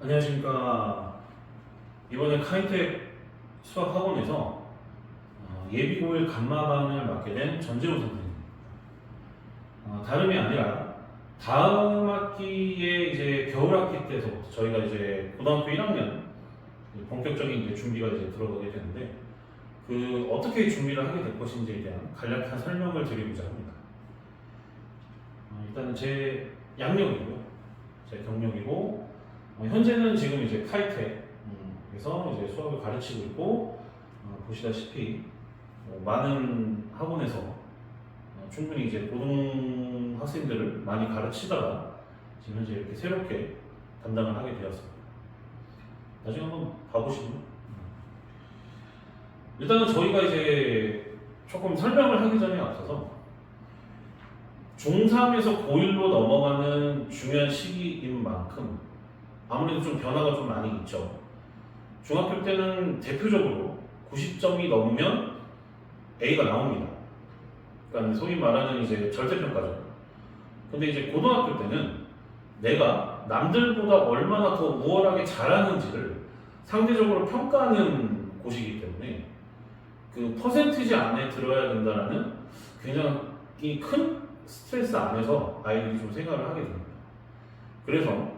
안녕하십니까. 이번에 카이텍 수학학원에서 예비고일 감마반을 맡게 된 전재호 선생님. 다름이 아니라 다음 학기에 이제 겨울 학기 때서부터 저희가 이제 고등학교 1학년 본격적인 이제 준비가 이제 들어가게 되는데 그 어떻게 준비를 하게 될 것인지에 대한 간략한 설명을 드리고자 합니다. 일단은 제 양력이고요. 제 경력이고 현재는 지금 이제 카이텍에서 이제 수학을 가르치고 있고 보시다시피 많은 학원에서 충분히 이제 고등 학생들을 많이 가르치다가 지금 현재 이렇게 새롭게 담당을 하게 되었습니다. 나중에 한번 봐보시면 일단은 저희가 이제 조금 설명을 하기 전에 앞서서 중3에서 고1로 넘어가는 중요한 시기인 만큼 아무래도 좀 변화가 좀 많이 있죠. 중학교 때는 대표적으로 90점이 넘으면 A가 나옵니다. 그러니까 소위 말하는 이제 절대평가죠. 근데 이제 고등학교 때는 내가 남들보다 얼마나 더 우월하게 잘하는지를 상대적으로 평가하는 곳이기 때문에 그 퍼센티지 안에 들어야 된다는 굉장히 큰 스트레스 안에서 아이들이 좀 생각을 하게 됩니다. 그래서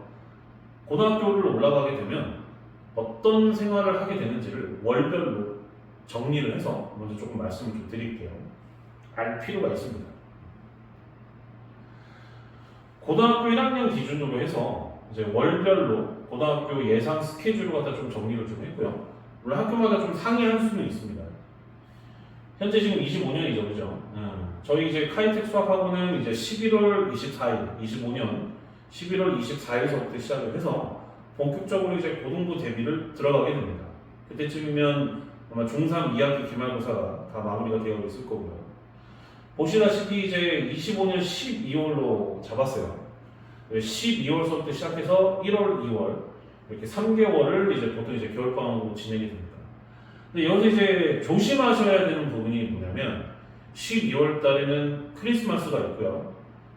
고등학교를 올라가게 되면 어떤 생활을 하게 되는지를 월별로 정리를 해서 먼저 조금 말씀을 좀 드릴게요. 알 필요가 있습니다. 고등학교 1학년 기준으로 해서 이제 월별로 고등학교 예상 스케줄을 갖다 좀 정리를 좀 했고요. 물론 학교마다 좀 상이할 수는 있습니다. 현재 지금 25년이죠, 그죠? 저희 이제 카이텍 수학학원은 이제 11월 24일, 25년 11월 24일서부터 시작을 해서 본격적으로 이제 고등부 대비를 들어가게 됩니다. 그때쯤이면 아마 중3 2학기 기말고사가 다 마무리가 되어 있을 거고요. 보시다시피 이제 25년 12월로 잡았어요. 12월서부터 시작해서 1월, 2월 이렇게 3개월을 이제 보통 이제 겨울방학으로 진행이 됩니다. 근데 여기서 이제 조심하셔야 되는 부분이 뭐냐면 12월 달에는 크리스마스가 있고요.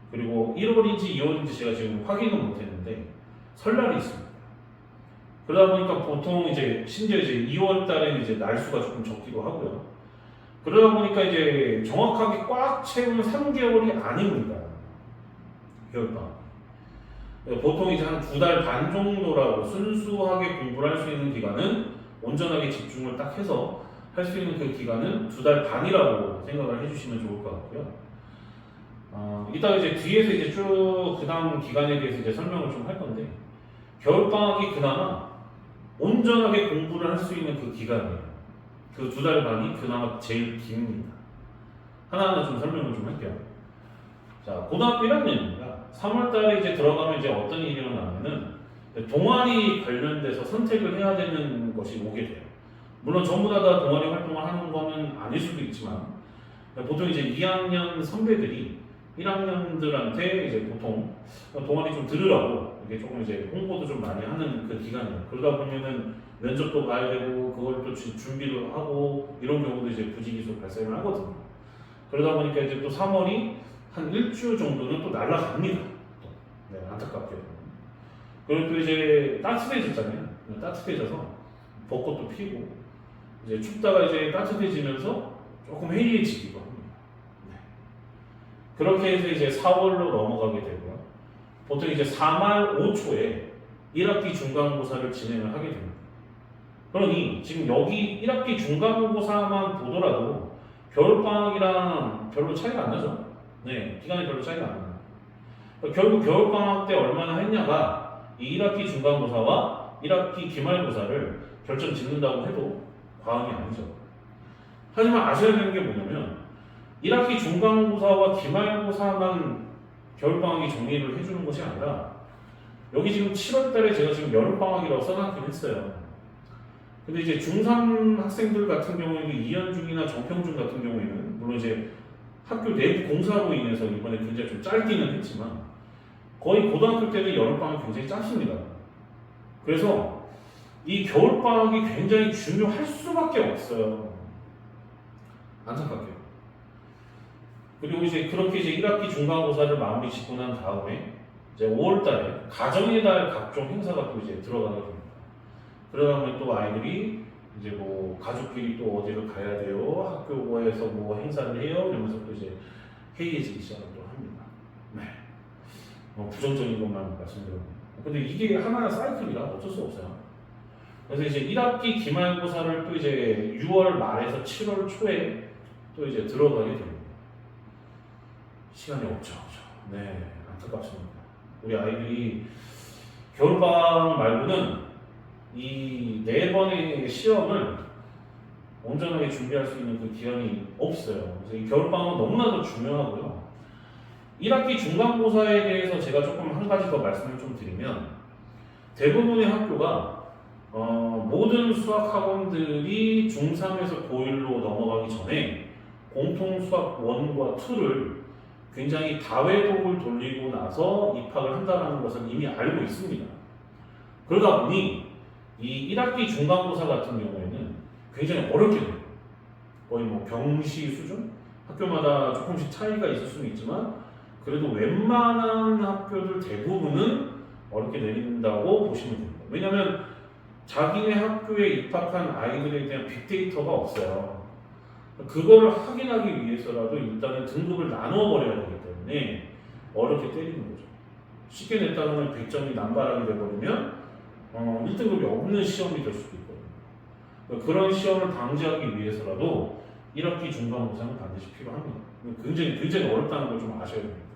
그리고 1월인지 2월인지 제가 지금 확인은 못했는데 설날이 있습니다. 그러다 보니까 보통 이제 심지어 이제 2월 달에는 이제 날수가 조금 적기도 하고요. 그러다 보니까 이제 정확하게 꽉 채우는 3개월이 아닙니다. 겨울방학. 보통 이제 한 2달 반 정도라고 순수하게 공부를 할 수 있는 기간은 온전하게 집중을 딱 해서 할 수 있는 그 기간은 2달 반이라고 생각을 해주시면 좋을 것 같고요. 이따가 이제 뒤에서 이제 쭉 그 다음 기간에 대해서 이제 설명을 좀 할 건데, 겨울방학이 그나마 온전하게 공부를 할 수 있는 그 기간이에요. 그 2달 반이 그나마 제일 깁니다. 하나하나 좀 설명을 좀 할게요. 자, 고등학교 1학년입니다. 3월 달에 이제 들어가면 이제 어떤 일이 일어나면은 동아리 관련돼서 선택을 해야 되는 것이 오게 돼요. 물론 전부 다 동아리 활동을 하는 거는 아닐 수도 있지만 보통 이제 2학년 선배들이 1학년들한테 이제 보통 동아리 좀 들으라고 이게 조금 이제 홍보도 좀 많이 하는 그 기간이에요. 그러다 보면은 면접도 봐야 되고 그걸 또 준비를 하고 이런 경우도 이제 부지기수 발생을 하거든요. 그러다 보니까 이제 또 3월이 한 일주 정도는 또 날아갑니다. 네, 안타깝게도. 그리고 또 이제 따뜻해졌잖아요. 따뜻해져서 벚꽃도 피고 이제 춥다가 이제 따뜻해지면서 조금 해이해지기도 합니다. 네. 그렇게 해서 이제 4월로 넘어가게 되고요. 보통 이제 4말 5초에 1학기 중간고사를 진행을 하게 됩니다. 그러니 지금 여기 1학기 중간고사만 보더라도 겨울방학이랑 별로 차이가 안 나죠. 네, 기간이 별로 차이가 안 나요. 결국 겨울방학 때 얼마나 했냐가 이 1학기 중간고사와 1학기 기말고사를 결정 짓는다고 해도 과언이 아니죠. 하지만 아셔야 되는 게 뭐냐면 1학기 중간고사와 기말고사만 겨울방학이 정리를 해주는 것이 아니라 여기 지금 7월 달에 제가 지금 여름방학이라고 써놨긴 했어요. 근데 이제 중3 학생들 같은 경우에는 이현중이나 정평중 같은 경우에는 물론 이제 학교 내부 공사로 인해서 이번에 굉장히 좀 짧기는 했지만 거의 고등학교 때는 여름방학이 굉장히 짧습니다. 그래서 이 겨울방학이 굉장히 중요할 수밖에 없어요. 안타깝게요. 그리고 이제 그렇게 이제 1학기 중간고사를 마무리 짓고 난 다음에 이제 5월달에 가정의 달 각종 행사가 또 이제 들어가게 됩니다. 그러다 보면 또 아이들이 이제 뭐 가족끼리 또 어디를 가야 돼요, 학교에서 뭐 행사를 해요, 이러면서 또 이제 해이해지기 시작을 또 합니다. 네. 부정적인 것만 말씀드립니다. 근데 이게 하나의 사이클이라 어쩔 수 없어요. 그래서 이제 1학기 기말고사를 또 이제 6월 말에서 7월 초에 또 이제 들어가게 됩니다. 시간이 없죠. 네, 안타깝습니다. 우리 아이들이 겨울방학 말고는 이 네 번의 시험을 온전하게 준비할 수 있는 그 기간이 없어요. 그래서 이 겨울방학은 너무나도 중요하고요. 1학기 중간고사에 대해서 제가 조금 한 가지 더 말씀을 좀 드리면, 대부분의 학교가 모든 수학 학원들이 중3에서 고1로 넘어가기 전에 공통 수학 1과 2를 굉장히 다회독을 돌리고 나서 입학을 한다는 것을 이미 알고 있습니다. 그러다 보니 이 1학기 중간고사 같은 경우에는 굉장히 어렵게 돼요. 거의 뭐 경시 수준? 학교마다 조금씩 차이가 있을 수는 있지만 그래도 웬만한 학교들 대부분은 어렵게 내린다고 보시면 됩니다. 왜냐하면 자기네 학교에 입학한 아이들에 대한 빅데이터가 없어요. 그걸 확인하기 위해서라도 일단은 등급을 나눠버려야 되기 때문에 어렵게 때리는 거죠. 쉽게 냈다는 100점이 남발하게 돼버리면 1등급이 없는 시험이 될 수도 있거든요. 그런 시험을 방지하기 위해서라도 1학기 중간고사는 반드시 필요합니다. 굉장히 어렵다는 걸 좀 아셔야 됩니다.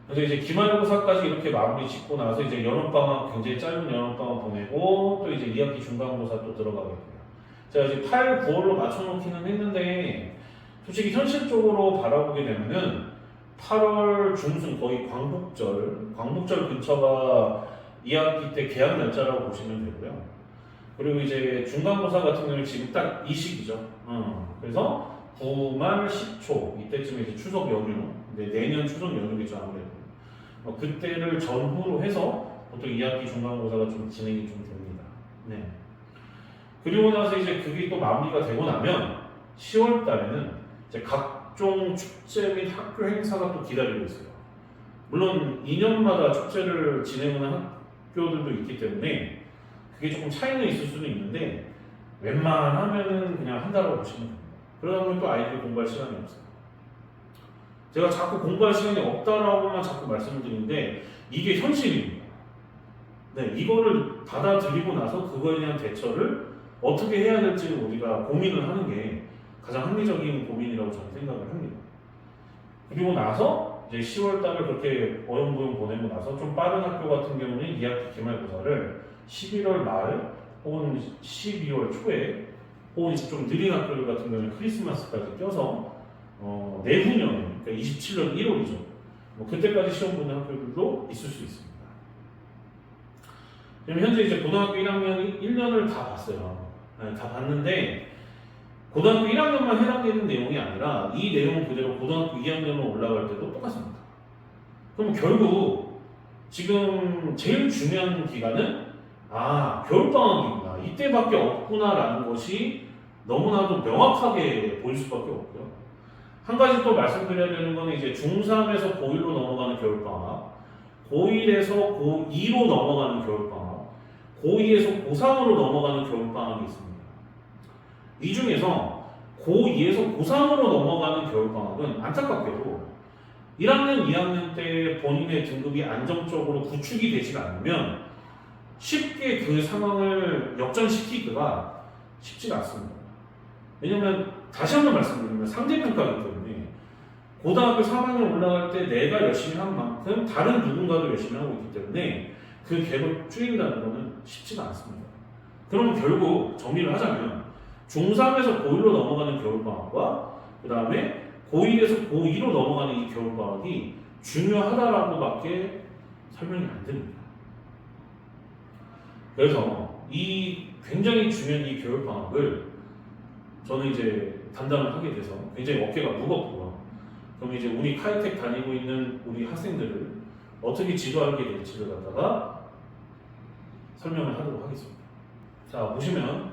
그래서 이제 기말고사까지 이렇게 마무리 짓고 나서 이제 여름방학, 굉장히 짧은 여름방학 보내고 또 이제 2학기 중간고사 또 들어가게 돼요. 제가 이제 8, 9월로 맞춰놓기는 했는데 솔직히 현실적으로 바라보게 되면은 8월 중순 거의 광복절 근처가 2학기 때 개학 날짜라고 보시면 되고요. 그리고 이제 중간고사 같은 경우는 지금 딱 이 시기죠. 그래서 9말 10초 이때쯤에 이제 추석 연휴, 내년 추석 연휴겠죠 아무래도. 그때를 전후로 해서 보통 2학기 중간고사가 좀 진행이 좀 됩니다. 네. 그리고 나서 이제 그게 또 마무리가 되고 나면 10월 달에는 이제 각종 축제 및 학교 행사가 또 기다리고 있어요. 물론 2년마다 축제를 진행하는 학교들도 있기 때문에 그게 조금 차이는 있을 수는 있는데 웬만하면은 그냥 한다고 보시면 됩니다. 그러다 보면 또 아이들이 공부할 시간이 없어요. 제가 자꾸 공부할 시간이 없다라고만 자꾸 말씀을 드리는데 이게 현실입니다. 네, 이거를 받아들이고 나서 그거에 대한 대처를 어떻게 해야 될지를 우리가 고민을 하는 게 가장 합리적인 고민이라고 저는 생각을 합니다. 그리고 나서 이제 10월 달을 그렇게 어영부영 보내고 나서 좀 빠른 학교 같은 경우는 2학기 기말고사를 11월 말 혹은 12월 초에 혹은 좀 느린 학교들 같은 경우는 크리스마스까지 껴서 내후년에 그러니까 27년 1월이죠. 그때까지 시험 보는 학교들도 있을 수 있습니다. 지금 현재 이제 고등학교 1학년 1년을 다 봤어요. 네, 다 봤는데 고등학교 1학년만 해당되는 내용이 아니라 이 내용 그대로 고등학교 2학년으로 올라갈 때도 똑같습니다. 그럼 결국 지금 제일 중요한 기간은 겨울방학이구나, 이때밖에 없구나라는 것이 너무나도 명확하게 보일 수밖에 없고요. 한 가지 또 말씀드려야 되는 건 이제 중3에서 고1로 넘어가는 겨울방학, 고1에서 고2로 넘어가는 겨울방학, 고2에서 고3으로 넘어가는 겨울방학이 있습니다. 이 중에서 고2에서 고3으로 넘어가는 겨울방학은 안타깝게도 1학년, 2학년 때 본인의 등급이 안정적으로 구축이 되지 않으면 쉽게 그 상황을 역전시키기가 쉽지가 않습니다. 왜냐면 다시 한번 말씀드리면 상대평가이기 때문에 고등학교 3학년 올라갈 때 내가 열심히 한 만큼 다른 누군가도 열심히 하고 있기 때문에 그 갭을 줄인다는 것은 쉽지가 않습니다. 그러면 결국 정리를 하자면 중3에서 고1로 넘어가는 겨울방학과 그 다음에 고1에서 고2로 넘어가는 이 겨울방학이 중요하다라고밖에 설명이 안 됩니다. 그래서 이 굉장히 중요한 이 겨울방학을 저는 이제 담당을 하게 돼서 굉장히 어깨가 무겁고요. 그럼 이제 우리 카이텍 다니고 있는 우리 학생들을 어떻게 지도하게 될지를 갖다가 설명을 하도록 하겠습니다. 자, 보시면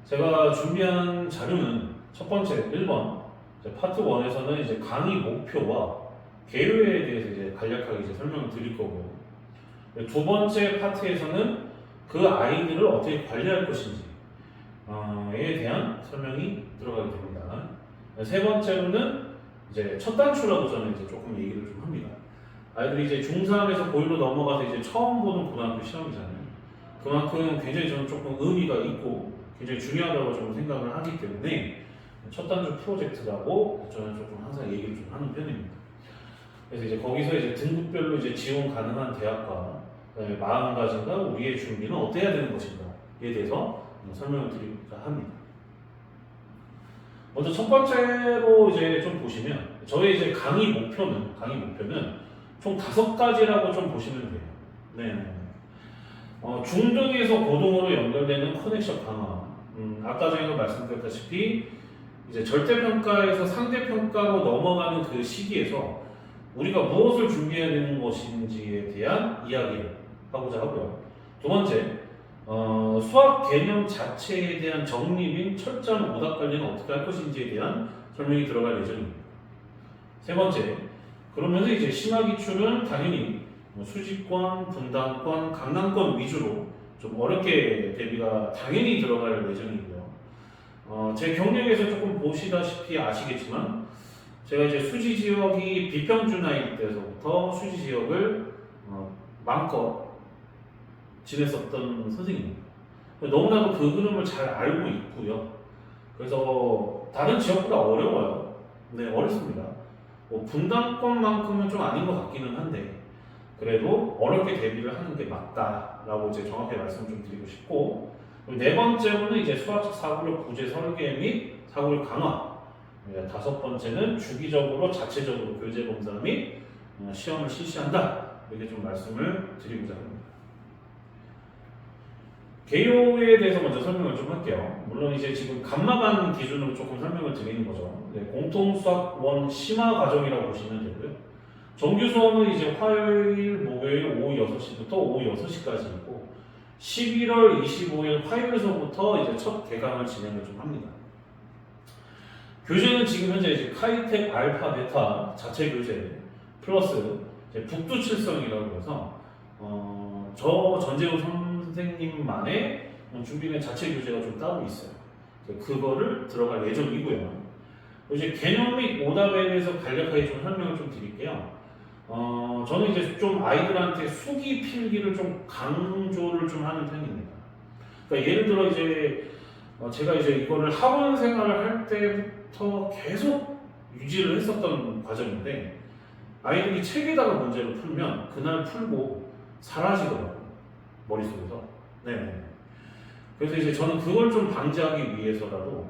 제가 준비한 자료는 첫 번째 1번 파트 1에서는 이제 강의 목표와 계류에 대해서 이제 간략하게 이제 설명을 드릴 거고요. 두 번째 파트에서는 그 아이들을 어떻게 관리할 것인지에 대한 설명이 들어가게 됩니다. 세 번째로는 이제 첫 단추라고 저는 이제 조금 얘기를 좀 합니다. 아이들이 이제 중3에서 고1로 넘어가서 이제 처음 보는 고등학교 시험이잖아요. 그만큼 굉장히 저는 조금 의미가 있고 굉장히 중요하다고 좀 생각을 하기 때문에 첫 단추 프로젝트라고 저는 조금 항상 얘기를 좀 하는 편입니다. 그래서 이제 거기서 이제 등급별로 이제 지원 가능한 대학과 그다음에 마음가짐과 우리의 준비는 어때야 되는 것인가에 대해서 설명을 드리고자 합니다. 먼저 첫 번째로 이제 좀 보시면 저의 이제 강의 목표는 총 5가지라고 좀 보시면 돼요. 네. 중등에서 고등으로 연결되는 커넥션 강화. 아까 전에도 말씀드렸다시피 이제 절대평가에서 상대평가로 넘어가는 그 시기에서 우리가 무엇을 준비해야 되는 것인지에 대한 이야기를 하고자 하고요. 두 번째, 수학 개념 자체에 대한 정립인 철저한 오답 관리는 어떻게 할 것인지에 대한 설명이 들어갈 예정입니다. 세 번째, 그러면서 이제 심화 기출은 당연히 수직권, 분당권, 강남권 위주로 좀 어렵게 대비가 당연히 들어갈 예정이고요. 제 경력에서 조금 보시다시피 아시겠지만 제가 이제 수지 지역이 비평준화일 때서부터 수지 지역을 마음껏 지냈었던 선생님입니다. 너무나도 그 흐름을 잘 알고 있고요. 그래서 다른 지역보다 어려워요. 네, 어렵습니다. 분당권만큼은 좀 아닌 것 같기는 한데 그래도 어렵게 대비를 하는 게 맞다라고 이제 정확히 말씀 좀 드리고 싶고, 네 번째로는 이제 수학적 사고력 구제 설계 및 사고력 강화. 다섯 번째는 주기적으로 자체적으로 교재 검사 및 시험을 실시한다. 이렇게 좀 말씀을 드리고자 합니다. 개요에 대해서 먼저 설명을 좀 할게요. 물론 이제 지금 감마반 기준으로 조금 설명을 드리는 거죠. 네, 공통수학 원 심화 과정이라고 보시면 되고요. 정규 수업은 이제 화요일, 목요일 오후 6시부터 오후 6시까지 있고 11월 25일 화요일 수업부터 이제 첫 개강을 진행을 좀 합니다. 교재는 지금 현재 이제 카이텍 알파 베타 자체 교재 플러스 이제 북두칠성이라고 해서 저 전재우 선생님만의 준비된 자체 교재가 좀 따로 있어요. 그거를 들어갈 예정이고요. 이제 개념 및 오답에 대해서 간략하게 좀 설명을 좀 드릴게요. 저는 이제 좀 아이들한테 수기 필기를 좀 강조를 좀 하는 편입니다. 그러니까 예를 들어 이제 제가 이제 이거를 학원 생활을 할 때부터 계속 유지를 했었던 과정인데 아이들이 책에다가 문제를 풀면 그날 풀고 사라지더라고요. 머릿속에서. 네. 그래서 이제 저는 그걸 좀 방지하기 위해서라도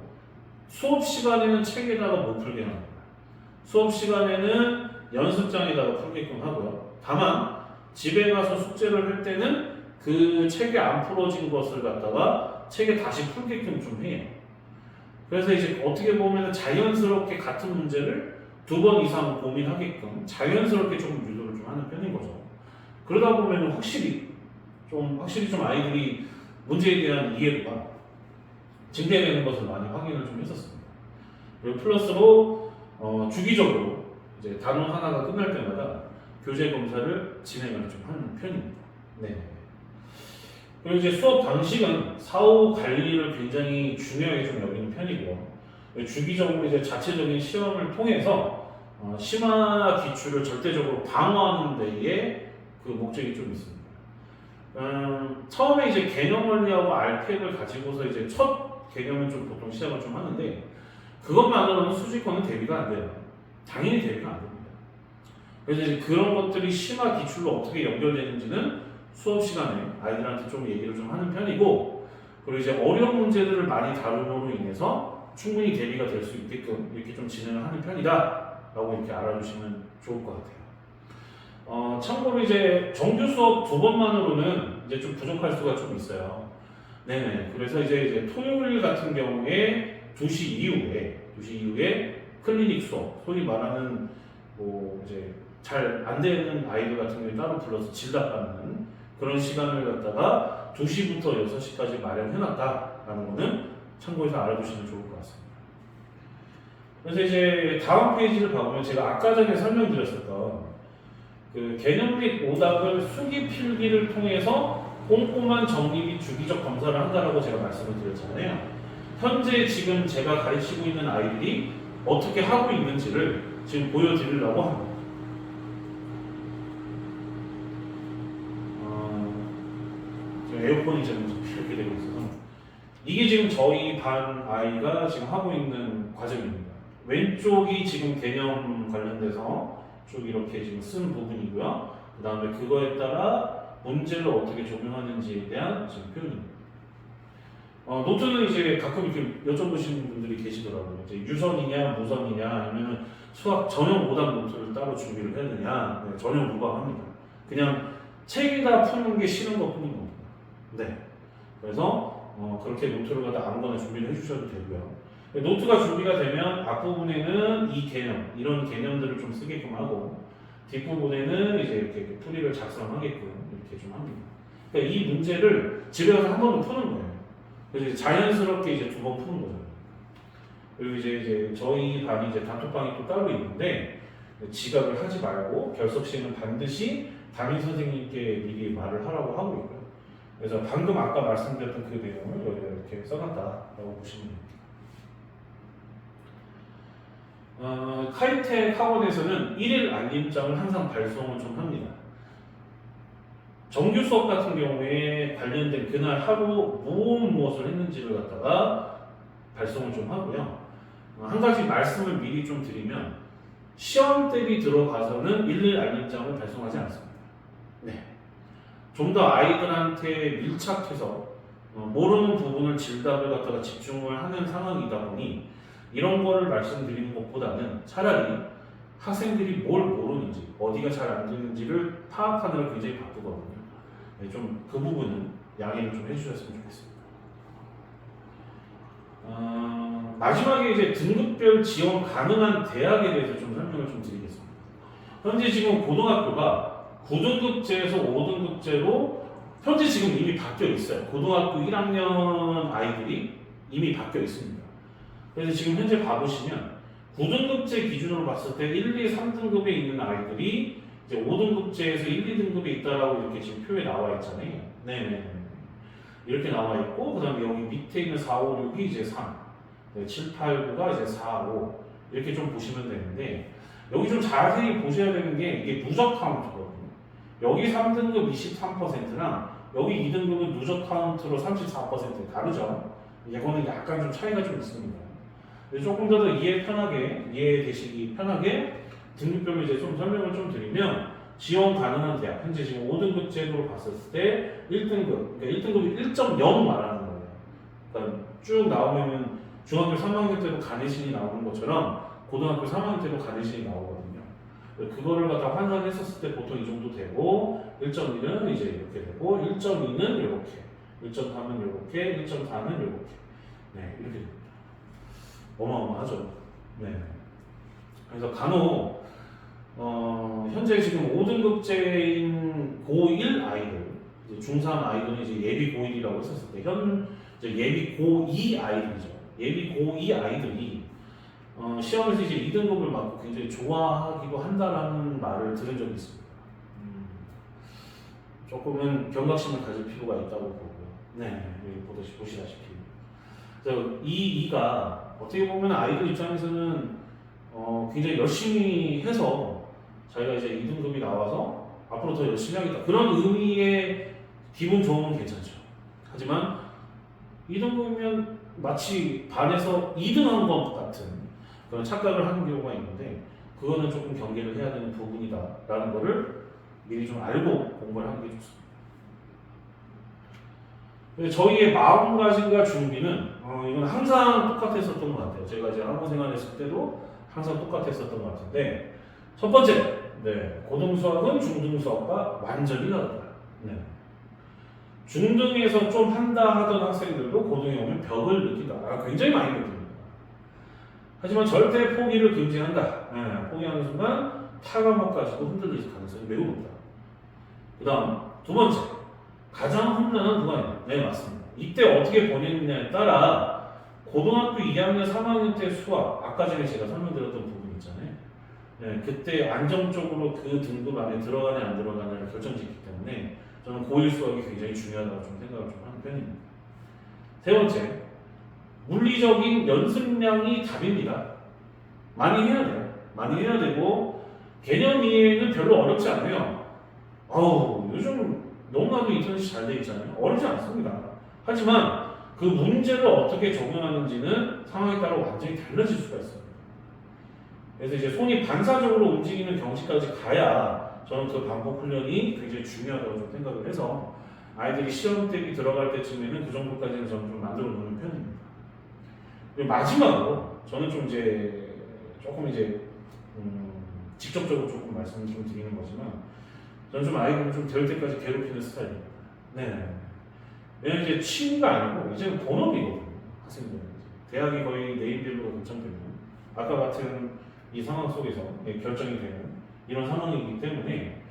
수업 시간에는 책에다가 못 풀게 합니다. 수업 시간에는 연습장에다가 풀게끔 하고요. 다만 집에 가서 숙제를 할 때는 그 책에 안 풀어진 것을 갖다가 책에 다시 풀게끔 좀 해요. 그래서 이제 어떻게 보면 자연스럽게 같은 문제를 2번 이상 고민하게끔 자연스럽게 조금 유도를 좀 하는 편인 거죠. 그러다 보면 확실히 좀 아이들이 문제에 대한 이해도가 증대되는 것을 많이 확인을 좀 했었습니다. 그리고 플러스로 주기적으로 이제 단원 하나가 끝날 때마다 교재 검사를 진행을 좀 하는 편입니다. 네. 그리고 이제 수업 방식은 사후 관리를 굉장히 중요하게 좀 여기는 편이고요. 주기적으로 이제 자체적인 시험을 통해서 심화 기출을 절대적으로 방어하는 데에 그 목적이 좀 있습니다. 처음에 이제 개념 원리하고 RP를 가지고서 이제 첫 개념은 좀 보통 시작을 좀 하는데 그것만으로는 수직권은 대비가 안 돼요. 당연히 대비가 안 됩니다. 그래서 이제 그런 것들이 심화 기출로 어떻게 연결되는지는 수업 시간에 아이들한테 좀 얘기를 좀 하는 편이고, 그리고 이제 어려운 문제들을 많이 다룸으로 인해서 충분히 대비가 될 수 있게끔 이렇게 좀 진행을 하는 편이다 라고 이렇게 알아주시면 좋을 것 같아요. 참고로 이제 정규 수업 2번만으로는 이제 좀 부족할 수가 좀 있어요. 네네. 그래서 이제 토요일 같은 경우에 2시 이후에 클리닉 수업, 소위 말하는 뭐 이제 잘 안 되는 아이들 같은 경우에 따로 불러서 진단받는 그런 시간을 갖다가 2시부터 6시까지 마련해놨다라는 거는 참고해서 알아두시면 좋을 것 같습니다. 그래서 이제 다음 페이지를 봐보면 제가 아까 전에 설명드렸었던 그 개념 및 오답을 수기 필기를 통해서 꼼꼼한 정리 및 주기적 검사를 한다라고 제가 말씀을 드렸잖아요. 현재 지금 제가 가르치고 있는 아이들이 어떻게 하고 있는지를 지금 보여드리려고 합니다. 지금 에어컨이 지금 이렇게 되고 있어서 이게 지금 저희 반 아이가 지금 하고 있는 과정입니다. 왼쪽이 지금 개념 관련돼서 쭉 이렇게 지금 쓴 부분이고요. 그 다음에 그거에 따라 문제를 어떻게 적용하는지에 대한 지금 표현입니다. 노트는 이제 가끔 이렇게 여쭤보시는 분들이 계시더라고요. 이제 유선이냐, 무선이냐, 아니면 수학 전용 오답 노트를 따로 준비를 해야 되냐, 네, 전혀 무방합니다. 그냥 책에다 푸는 게 싫은 것 뿐인 겁니다. 네. 그래서 그렇게 노트를 갖다 아무거나 준비를 해주셔도 되고요. 노트가 준비가 되면 앞부분에는 이 개념, 이런 개념들을 좀 쓰게끔 하고 뒷부분에는 이제 이렇게 풀이를 작성하게끔 이렇게 좀 합니다. 그러니까 이 문제를 집에 가서 한 번 더 푸는 거예요. 그래서 이제 자연스럽게 이제 두 번 푸는 거죠. 그리고 이제 저희 반이 이제 단톡방이 또 따로 있는데 지각을 하지 말고 결석 시에는 반드시 담임 선생님께 미리 말을 하라고 하고 있고요. 그래서 방금 아까 말씀드렸던 그 내용을 여기다 이렇게 써놨다라고 보시면 됩니다. 카이텍 학원에서는 1일 알림장을 항상 발송을 좀 합니다. 정규 수업 같은 경우에 관련된 그날 하루 무엇을 했는지를 갖다가 발송을 좀 하고요. 한 가지 말씀을 미리 좀 드리면 시험 대비 들어가서는 1일 알림장을 발송하지 않습니다. 네. 좀 더 아이들한테 밀착해서 모르는 부분을 질답을 갖다가 집중을 하는 상황이다 보니 이런 거를 말씀드리는 것보다는 차라리 학생들이 뭘 모르는지 어디가 잘 안 되는지를 파악하느라 굉장히 바쁘거든요. 네, 좀 그 부분은 양해를 좀 해주셨으면 좋겠습니다. 마지막에 이제 등급별 지원 가능한 대학에 대해서 좀 설명을 좀 드리겠습니다. 현재 지금 고등학교가 9등급제에서 5등급제로 현재 지금 이미 바뀌어 있어요. 고등학교 1학년 아이들이 이미 바뀌어 있습니다. 그래서 지금 현재 봐보시면 9등급제 기준으로 봤을 때 1, 2, 3등급에 있는 아이들이 이제 5등급제에서 1, 2등급에 있다라고 이렇게 지금 표에 나와 있잖아요. 네네. 이렇게 나와 있고, 그 다음에 여기 밑에 있는 4, 5, 6이 이제 3, 네, 7, 8, 9가 이제 4, 5 이렇게 좀 보시면 되는데 여기 좀 자세히 보셔야 되는 게 이게 누적 카운트거든요. 여기 3등급 23%랑 여기 2등급은 누적 카운트로 34% 다르죠. 이거는 약간 좀 차이가 좀 있습니다. 조금 더 이해되시기 편하게 등급별로 이제 좀 설명을 좀 드리면 지원 가능한 대학 현재 지금 5등급 제도로 봤을 때 1등급 그러니까 1등급이 1.0 말하는 거예요. 그러니까 쭉 나오면은 중학교 3학년 때도 가내신이 나오는 것처럼 고등학교 3학년 때도 가내신이 나오거든요. 그거를 갖다 환산했었을 때 보통 이 정도 되고 1.1은 이제 이렇게 되고 1.2는 이렇게 1.3은 이렇게 1.4는 이렇게 네 이렇게 됩니다. 어마어마하죠. 네. 그래서 간혹 현재 지금 5등급제인 고1 아이들, 이제 중3 아이들은 이제 예비 고1이라고 했었을 때 이제 예비 고2 아이들이죠. 예비 고2 아이들이 시험에서 이제 2등급을 맞고 굉장히 좋아하기도 한다라는 말을 들은 적이 있습니다. 조금은 경각심을 가질 필요가 있다고 보고요. 네, 여기 보시다시피. 그래서 이가 어떻게 보면 아이들 입장에서는 굉장히 열심히 해서 자기가 이제 2등급이 나와서 앞으로 더 열심히 하겠다. 그런 의미의 기분 좋으면 괜찮죠. 하지만 2등급이면 마치 반에서 2등한 것 같은 그런 착각을 하는 경우가 있는데 그거는 조금 경계를 해야 되는 부분이다라는 거를 미리 좀 알고 공부를 하는 게 좋습니다. 저희의 마음가짐과 준비는 이건 항상 똑같았었던 것 같아요. 제가 이제 학원 생활했을 때도 항상 똑같았었던 것 같은데 첫 번째, 네, 고등수학은 중등수학과 완전히 다르다. 네. 중등에서 좀 한다 하던 학생들도 고등에 오면 벽을 느낀다. 굉장히 많이 느낍니다. 하지만 절대 포기를 금지한다. 네, 포기하는 순간 타과목까지도 흔들릴 가능성이 매우 높다. 그 다음 두 번째, 가장 험난한 구간이다. 네, 맞습니다. 이때 어떻게 보내느냐에 따라 고등학교 2학년, 3학년 때 수학, 아까 전에 제가 설명드렸던 부분 있잖아요. 네, 그때 안정적으로 그 등급 안에 들어가냐 안 들어가냐를 결정짓기 때문에 저는 고1 수학이 굉장히 중요하다고 좀 생각을 좀 하는 편입니다. 세 번째, 물리적인 연습량이 답입니다. 많이 해야 돼요. 많이 해야 되고 개념 이해는 별로 어렵지 않아요. 요즘 너무나도 인터넷이 잘 돼 있잖아요. 어렵지 않습니다. 하지만 그 문제를 어떻게 적용하는지는 상황에 따라 완전히 달라질 수가 있어요. 그래서 이제 손이 반사적으로 움직이는 경지까지 가야 저는 그 반복 훈련이 굉장히 중요하다고 좀 생각을 해서 아이들이 시험 대비 들어갈 때쯤에는 그 정도까지는 저는 좀 만들어 놓는 편입니다. 그리고 마지막으로 저는 좀 이제 조금 이제 직접적으로 조금 말씀을 좀 드리는 거지만 저는 좀 아이들을 좀 될 때까지 괴롭히는 스타일입니다. 네. 왜냐면 이제 취미가 아니고 이제는 본업이거든요. 학생들은 대학이 거의 네임밸류가 결정되는 아까 같은 이 상황 속에서 결정이 되는 이런 상황이기 때문에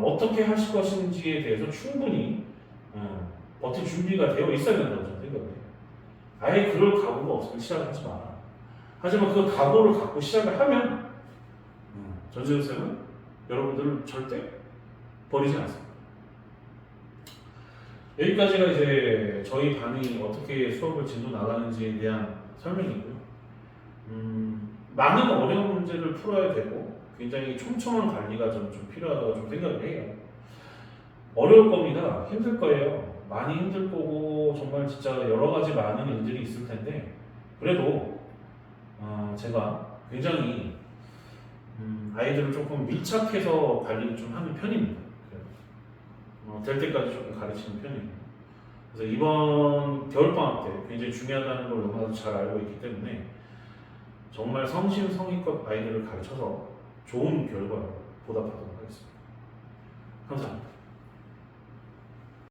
어떻게 하실 것인지에 대해서 충분히 버틸 준비가 되어 있어야 된다고 저는 생각을 해요. 아예 그럴 각오가 없으면 시작을 하지 마라. 하지만 그 각오를 갖고 시작을 하면 전재현 쌤은 여러분들을 절대 버리지 않습니다. 여기까지가 이제 저희 반이 어떻게 수업을 진도 나가는지에 대한 설명이고요. 많은 어려운 문제를 풀어야 되고 굉장히 촘촘한 관리가 좀 필요하다고 좀 생각을 해요. 어려울 겁니다. 힘들 거예요. 많이 힘들 거고 정말 진짜 여러 가지 많은 일들이 있을 텐데 그래도 제가 굉장히 아이들을 조금 밀착해서 관리를 좀 하는 편입니다. 될 때까지 조금 가르치는 편이에요. 그래서 이번 겨울방학 때 굉장히 중요하다는 걸 너무나도 잘 알고 있기 때문에 정말 성심성의껏 아이들을 가르쳐서 좋은 결과를 보답하도록 하겠습니다. 감사합니다.